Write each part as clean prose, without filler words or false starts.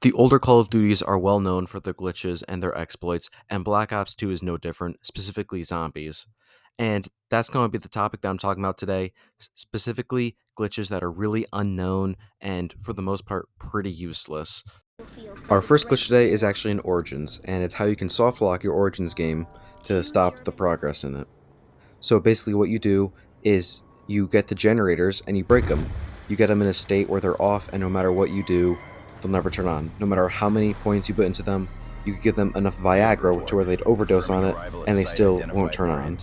The older Call of Duties are well known for their glitches and their exploits, and Black Ops 2 is no different, specifically zombies. And that's going to be the topic that I'm talking about today, specifically glitches that are really unknown and, for the most part, pretty useless. Our first glitch today is actually in Origins, and it's how you can soft lock your Origins game to stop the progress in it. So basically what you do is you get the generators and you break them. You get them in a state where they're off, and no matter what you do, they'll never turn on. No matter how many points you put into them, you could give them enough Viagra to where they'd overdose on it, and they still won't turn on.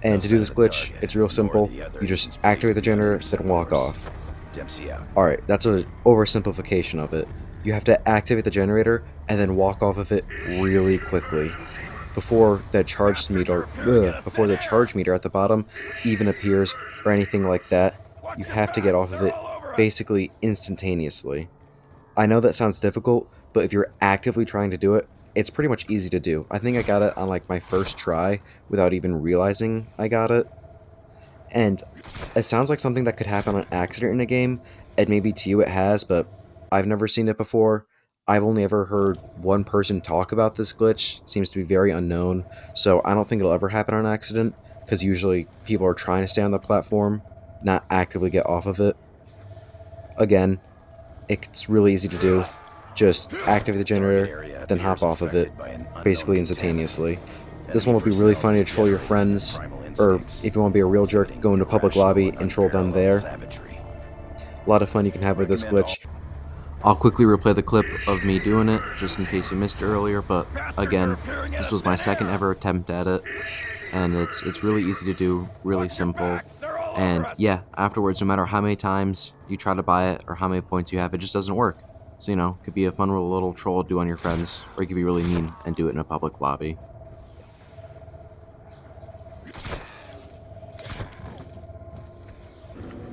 And to do this glitch, it's real simple. You just activate the generator, then walk off. Alright, that's an oversimplification of it. You have to activate the generator and then walk off of it really quickly before the charge meter at the bottom even appears or anything like that. You have to get off of it basically instantaneously. I know that sounds difficult, but if you're actively trying to do it, it's pretty much easy to do. I think I got it on like my first try without even realizing I got it. And it sounds like something that could happen on accident in a game, and maybe to you it has, but I've never seen it before. I've only ever heard one person talk about this glitch. It seems to be very unknown, so I don't think it'll ever happen on accident, because usually people are trying to stay on the platform, not actively get off of it. Again, it's really easy to do. Just activate the generator, then hop off of it, basically instantaneously. This one will be really funny to troll your friends, or if you want to be a real jerk, go into public lobby and troll them there. A lot of fun you can have with this glitch. I'll quickly replay the clip of me doing it, just in case you missed it earlier, but again, this was my second ever attempt at it, and it's really easy to do, really simple. And yeah, afterwards, no matter how many times you try to buy it or how many points you have, it just doesn't work. So, it could be a fun little troll to do on your friends, or you could be really mean and do it in a public lobby.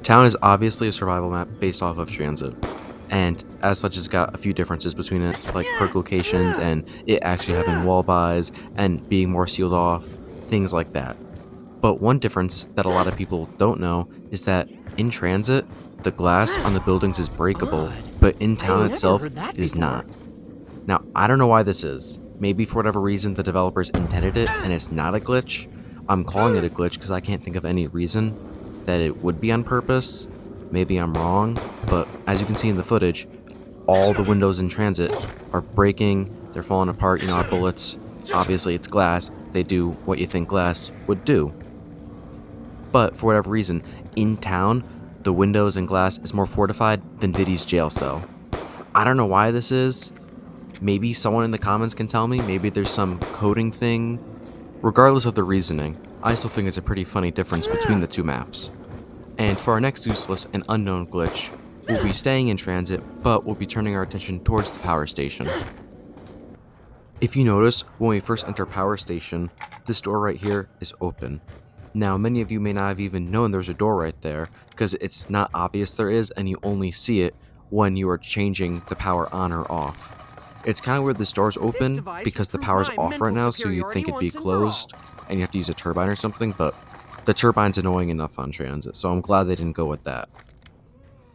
Town is obviously a survival map based off of Transit, and as such it's got a few differences between it, like perk locations and it actually having wall buys and being more sealed off, things like that. But one difference that a lot of people don't know is that in Transit, the glass on the buildings is breakable, but in town itself it is not. Now, I don't know why this is. Maybe for whatever reason the developers intended it and it's not a glitch. I'm calling it a glitch because I can't think of any reason that it would be on purpose. Maybe I'm wrong, but as you can see in the footage, all the windows in Transit are breaking, they're falling apart, our bullets. Obviously it's glass, they do what you think glass would do. But for whatever reason, in town, the windows and glass is more fortified than Diddy's jail cell. I don't know why this is. Maybe someone in the comments can tell me. Maybe there's some coding thing. Regardless of the reasoning, I still think it's a pretty funny difference between the two maps. And for our next useless and unknown glitch, we'll be staying in Transit, but we'll be turning our attention towards the power station. If you notice, when we first enter power station, this door right here is open. Now, many of you may not have even known there's a door right there, because it's not obvious there is, and you only see it when you are changing the power on or off. It's kind of weird this door's open, because the power's off right now, so you'd think it'd be closed, and you have to use a turbine or something, but the turbine's annoying enough on Transit, so I'm glad they didn't go with that.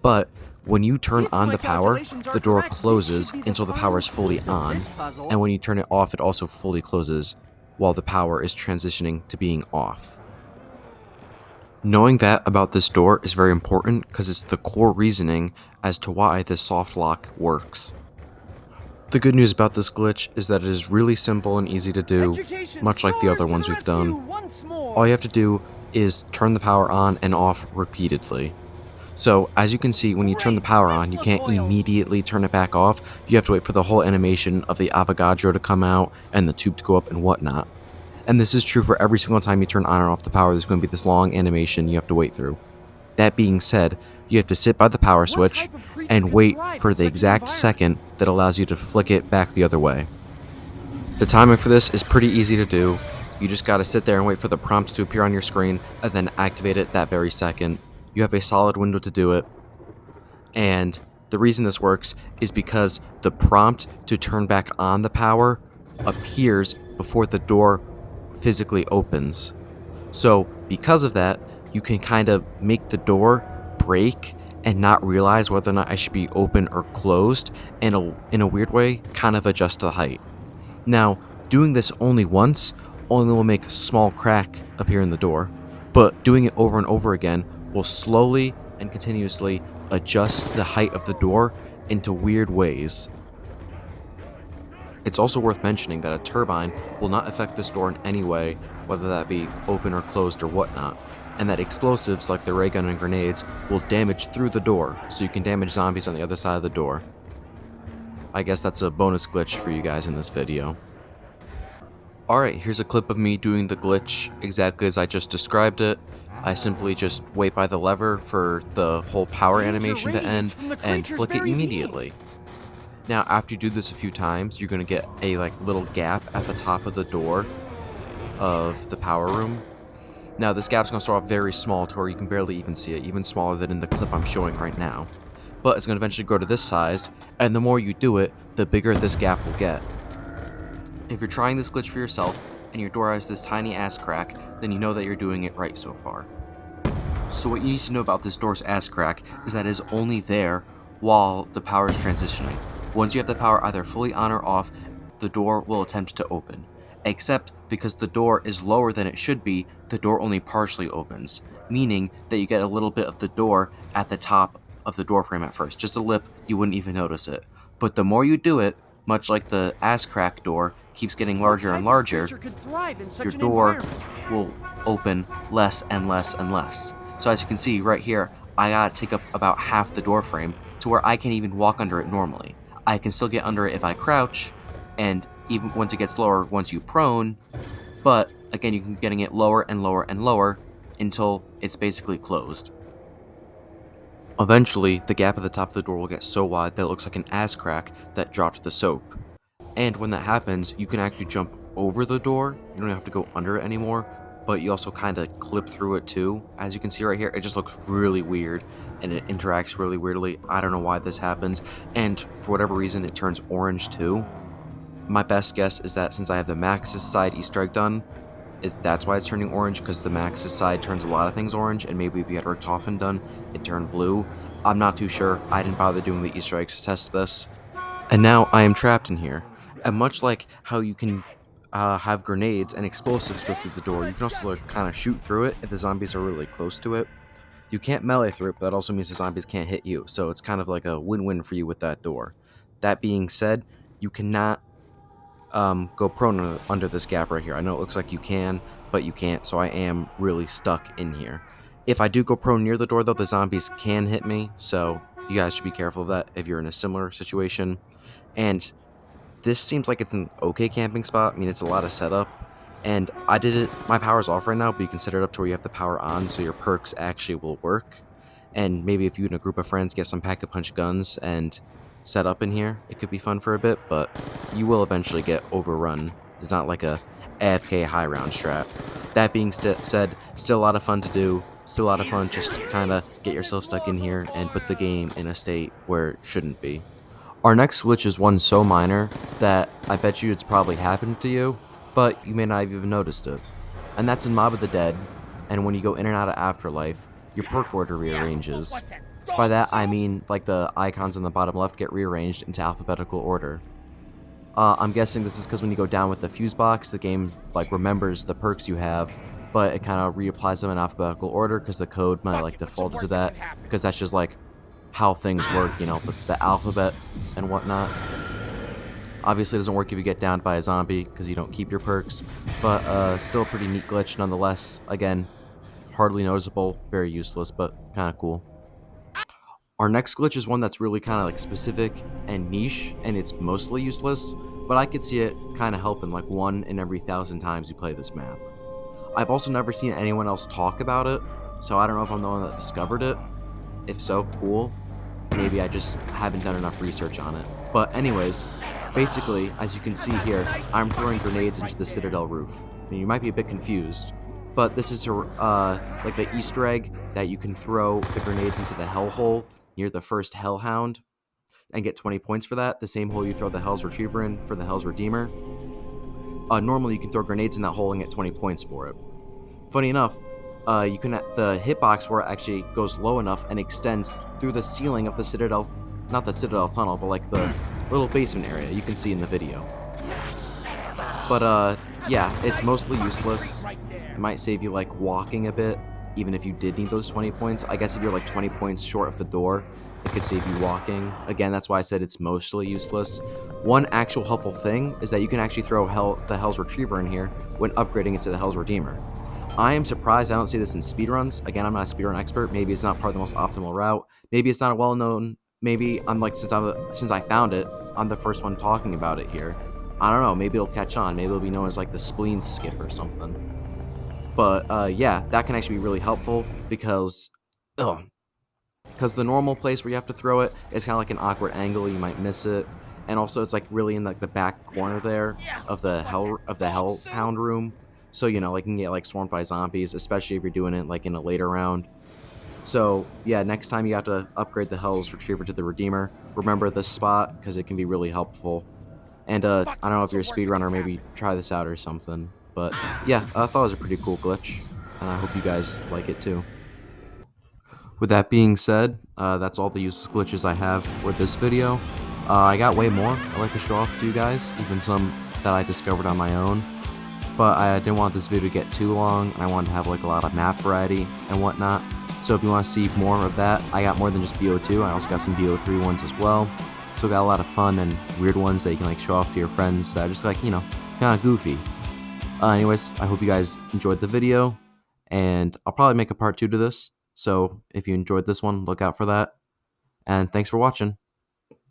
But when you turn on the power, the door closes until the power is fully on, and when you turn it off, it also fully closes while the power is transitioning to being off. Knowing that about this door is very important because it's the core reasoning as to why this soft lock works. The good news about this glitch is that it is really simple and easy to do, much like the other ones we've done. All you have to do is turn the power on and off repeatedly. So, as you can see, when you turn the power on, you can't immediately turn it back off. You have to wait for the whole animation of the Avogadro to come out and the tube to go up and whatnot. And this is true for every single time you turn on or off the power. There's going to be this long animation you have to wait through. That being said, you have to sit by the power switch and wait for the exact second that allows you to flick it back the other way. The timing for this is pretty easy to do. You just gotta sit there and wait for the prompt to appear on your screen and then activate it that very second. You have a solid window to do it. And the reason this works is because the prompt to turn back on the power appears before the door physically opens. So because of that, you can kind of make the door break and not realize whether or not I should be open or closed, and in a weird way, kind of adjust the height. Now, doing this only once only will make a small crack appear in the door, but doing it over and over again will slowly and continuously adjust the height of the door into weird ways. It's also worth mentioning that a turbine will not affect this door in any way, whether that be open or closed or whatnot, and that explosives like the ray gun and grenades will damage through the door, so you can damage zombies on the other side of the door. I guess that's a bonus glitch for you guys in this video. Alright, here's a clip of me doing the glitch exactly as I just described it. I simply just wait by the lever for the whole power animation to end and flick it immediately. Now, after you do this a few times, you're going to get a little gap at the top of the door of the power room. Now, this gap's going to start off very small to where you can barely even see it, even smaller than in the clip I'm showing right now. But it's going to eventually grow to this size, and the more you do it, the bigger this gap will get. If you're trying this glitch for yourself, and your door has this tiny ass crack, then you know that you're doing it right so far. So what you need to know about this door's ass crack is that it is only there while the power is transitioning. Once you have the power either fully on or off, the door will attempt to open. Except because the door is lower than it should be, the door only partially opens, meaning that you get a little bit of the door at the top of the door frame at first. Just a lip, you wouldn't even notice it. But the more you do it, much like the ass crack door keeps getting larger and larger, your door will open less and less and less. So as you can see right here, I gotta take up about half the door frame to where I can even walk under it normally. I can still get under it if I crouch, and even once it gets lower, once you prone, but again, you can getting it lower and lower and lower until it's basically closed. Eventually, the gap at the top of the door will get so wide that it looks like an ass crack that dropped the soap. And when that happens, you can actually jump over the door. You don't have to go under it anymore, but you also kind of clip through it too. As you can see right here, it just looks really weird, and it interacts really weirdly. I don't know why this happens, and for whatever reason, it turns orange too. My best guess is that since I have the Max's side Easter egg done, that's why it's turning orange, because the Max's side turns a lot of things orange, and maybe if you had Richtofen done, it turned blue. I'm not too sure. I didn't bother doing the Easter eggs to test this. And now I am trapped in here. And much like how you can have grenades and explosives go through the door, you can also kind of shoot through it if the zombies are really close to it. You can't melee through it, but that also means the zombies can't hit you, so it's kind of like a win-win for you with that door. That being said, you cannot go prone under this gap right here. I know it looks like you can, but you can't, so I am really stuck in here. If I do go prone near the door, though, the zombies can hit me, so you guys should be careful of that if you're in a similar situation. And this seems like it's an okay camping spot. I mean, it's a lot of setup, and I did it, my power's off right now, but you can set it up to where you have the power on, so your perks actually will work. And maybe if you and a group of friends get some pack-a-punch guns and set up in here, it could be fun for a bit, but you will eventually get overrun. It's not like a AFK high round strat. That being said, still a lot of fun to do, still a lot of fun just to kind of get yourself stuck in here and put the game in a state where it shouldn't be. Our next glitch is one so minor that I bet you it's probably happened to you, but you may not have even noticed it. And that's in Mob of the Dead, and when you go in and out of Afterlife, your perk order rearranges. By that, I mean, like, the icons on the bottom left get rearranged into alphabetical order. I'm guessing this is because when you go down with the fuse box, the game, remembers the perks you have, but it kind of reapplies them in alphabetical order because the code might, default to that, because that's just, how things work, you know, the alphabet and whatnot. Obviously, it doesn't work if you get downed by a zombie, because you don't keep your perks, but still a pretty neat glitch nonetheless. Again, hardly noticeable, very useless, but kind of cool. Our next glitch is one that's really kind of specific and niche, and it's mostly useless, but I could see it kind of helping 1 in every 1,000 times you play this map. I've also never seen anyone else talk about it, so I don't know if I'm the one that discovered it. If so, cool. Maybe I just haven't done enough research on it. But anyways, basically, as you can see here, I'm throwing grenades into the Citadel roof. And you might be a bit confused, but this is the Easter egg that you can throw the grenades into the hell hole near the first Hellhound and get 20 points for that. The same hole you throw the Hell's Retriever in for the Hell's Redeemer. Normally you can throw grenades in that hole and get 20 points for it. Funny enough, you can the hitbox for it actually goes low enough and extends through the ceiling of the Citadel, not the Citadel tunnel, but like the little basement area you can see in the video. But yeah, it's mostly useless. It might save you like walking a bit, even if you did need those 20 points. I guess if you're like 20 points short of the door, it could save you walking. Again, that's why I said it's mostly useless. One actual helpful thing is that you can actually throw the Hell's Retriever in here when upgrading it to the Hell's Redeemer. I am surprised I don't see this in speedruns. Again, I'm not a speedrun expert. Maybe it's not part of the most optimal route. Maybe it's not a well-known. Maybe I'm like since I found it, I'm the first one talking about it here. I don't know. Maybe it'll catch on. Maybe it'll be known as like the spleen skip or something. But yeah, that can actually be really helpful because, the normal place where you have to throw it is kind of like an awkward angle. You might miss it, and also it's like really in like the back corner there of the hellhound room. So you know, like you can get like swarmed by zombies, especially if you're doing it like in a later round. So yeah, next time you have to upgrade the Hell's Retriever to the Redeemer, remember this spot because it can be really helpful. And I don't know if you're a speedrunner, maybe try this out or something. But yeah, I thought it was a pretty cool glitch, and I hope you guys like it too. With that being said, that's all the useless glitches I have for this video. I got way more I'd like to show off to you guys, even some that I discovered on my own. But I didn't want this video to get too long, and I wanted to have like a lot of map variety and whatnot. So if you want to see more of that, I got more than just BO2. I also got some BO3 ones as well. So got a lot of fun and weird ones that you can like show off to your friends that are just like, you know, kind of goofy. Anyways, I hope you guys enjoyed the video, and I'll probably make a part 2 to this. So if you enjoyed this one, look out for that. And thanks for watching.